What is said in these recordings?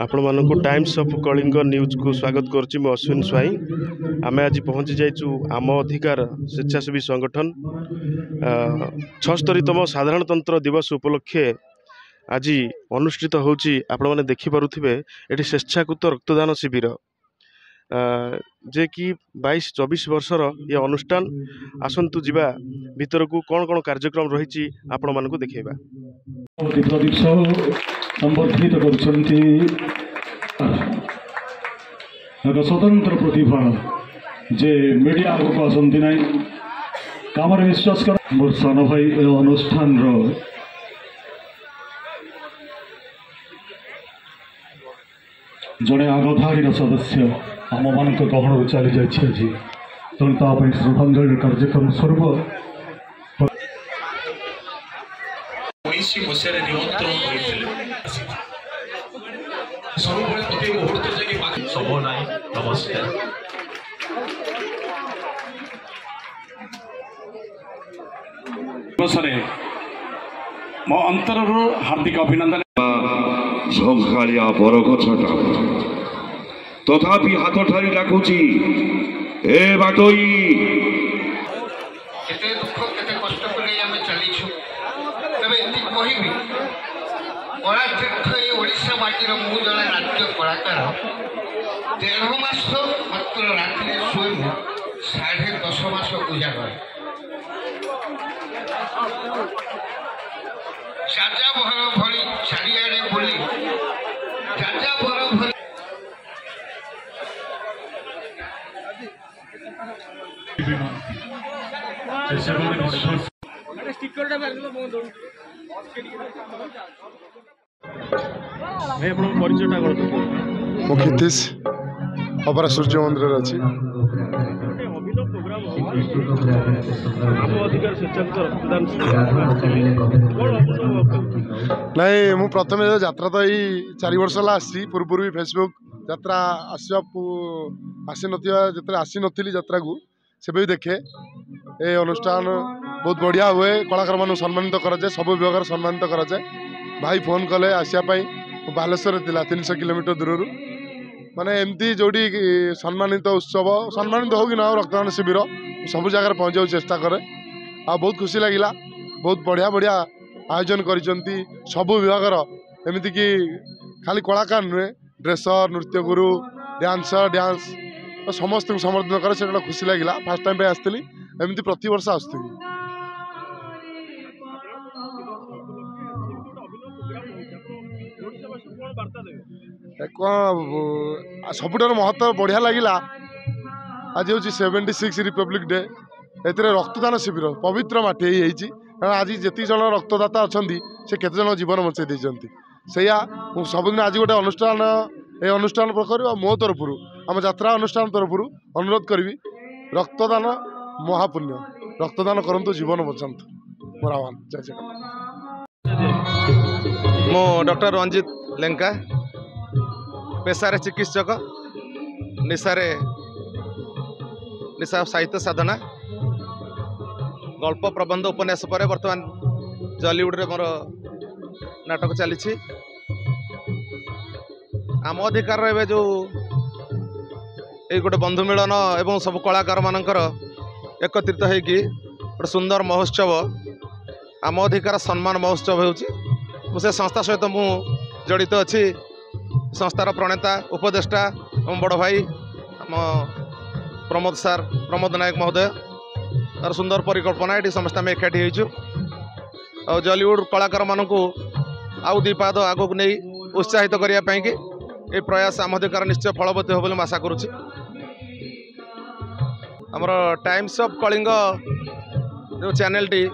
आपण मानक times of Kalinga news को स्वागत करुच्ची मो अश्विन स्वाई। आम आज पहुंची जाइचु आम अधिकार स्वेच्छासेवी संगठन 76तम साधारणतंत्र दिवस उपलक्षे आज अनुष्ठित होची। आपण माने देखि पारुथिबे एठी स्वेच्छाकृत रक्तदान शिविर जे कि 22-24 वर्षर ये अनुष्ठान। आसंतु जीवा भीतर को कौन कौन कार्यक्रम रही आपण मानक देखा संबर्धित कर स्वतंत्र प्रतिभा जे मीडिया आगे आसती ना कम विश्वास कर मोर सान भाई अनुष्ठान जड़े आगधारी सदस्य आम मान गहन चली जाए तेणु श्रद्धांजलि कार्यक्रम स्वरूप मो अंतर हार्दिक अभिनंदन। झंखाड़िया बरगछटा तथापि हाथ ठारी डाकुची ए बाटोई केते दुख केते कष्ट को ले आमे चलीछु। तबे एति कहिबी कलातीर्थ ए ओडिशा माटीर मु जने नाट्य कलाकार 1.5 मास मात्र रात्रि सोई 10.5 मास पूजा करे राजा भर भली चारियाडे बोली राजा भर भली मु क्षितिश अपरा सूर्य मंदिर अच्छी नहीं मु प्रथम यात्रा तो यही 4 वर्ष है पूर्व भी फेसबुक यात्रा आसी नी यात्रा को से भी देखे ये अनुष्ठान बहुत बढ़िया हुए। कलाकार मान सम्मानित कराए सब विभाग सम्मानित कराए। भाई फोन कले आसापी बालेश्वर 300 किलोमीटर दूर माने एमती जोड़ी सम्मानित उत्सव सम्मानित हो कि ना रक्तदान शिविर सब जगह पहुँचा चेष्टा करे आ बहुत खुशी लगिला। बहुत बढ़िया बढ़िया आयोजन करिसंती सब विभाग एमती कि खाली कलाकार नुहे ड्रेसर नृत्य गुरु डांसर डांस तो समस्त को समर्थन करे से खुशी लगिला। फास्ट टाइम पे आसती एमती प्रति वर्ष आसती सबुठार महत्व बढ़िया लगिला। आज हूँ 76 रिपब्लिक डे ए रक्तदान शिविर पवित्र माटी कारण आज जी जन रक्तदाता अच्छा से केते जन जीवन बचाई देती से सबुदिन आज गोटे अनुष्ठान ये अनुष्ठान प्रकार मो तरफ आम यात्रा अनुष्ठान तरफ अनुरोध करी रक्तदान महापुण्य रक्तदान करंतु जीवन बचातु मोर आह्वान। जय जगन्नाथ। मो डॉक्टर रंजित लेंका पेशारे चिकित्सक निशा साहित्य साधना गल्प प्रबंध उपन्यास पर बर्तमान जॉलीवुड रे मोर नाटक चली आम अधिकार रे जो ये गोटे बंधु मिलन एवं सब कलाकार मानकर एकत्रित होगी गोटे सुंदर महोत्सव आम अधिकार सम्मान महोत्सव हो संस्था सहित मु जड़ित अच्छी संस्थार प्रणेता उपदेष्टा और बड़ भाई आम प्रमोद नायक महोदय तार सुंदर परिकल्पना ये समस्त आम एकाठी हो जॉलीवुड कलाकार मानू आउ 2 पाद आगक नहीं उत्साहित करने कि ये प्रयास आम अधिकार निश्चय फलवती हो बोली आशा करुच्ची। आमर टाइम्स ऑफ कलिंग जो चैनल टी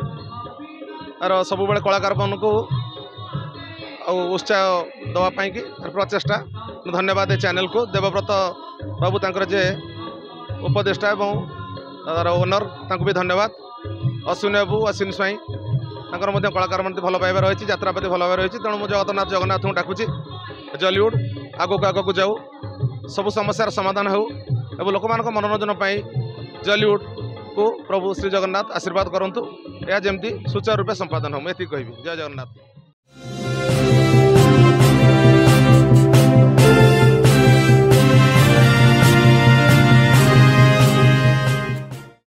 तार सब बेले कलाकार मानू उत्साह दवापाई कि प्रचेषा धन्यवाद चैनल को देवव्रत बाबू तांकर जे उपदेष्टा एवं तार ओनर तांको भी धन्यवाद। अश्विन बाबू अश्विन स्वाई तांकर कलाकार मान भल पाइबार रही यात्रा प्रति भल रही तेणु मुझे जगन्नाथ को डाकुची जॉलीवुड आगक आगक जाऊ सब समस्यार समाधान हो एवं लोक मान मनोरंजन जॉलीवुड को प्रभु श्री जगन्नाथ आशीर्वाद करंतु या जमती सुचारू रूपे संपादन हो। मैं कहबी जय जगन्नाथ।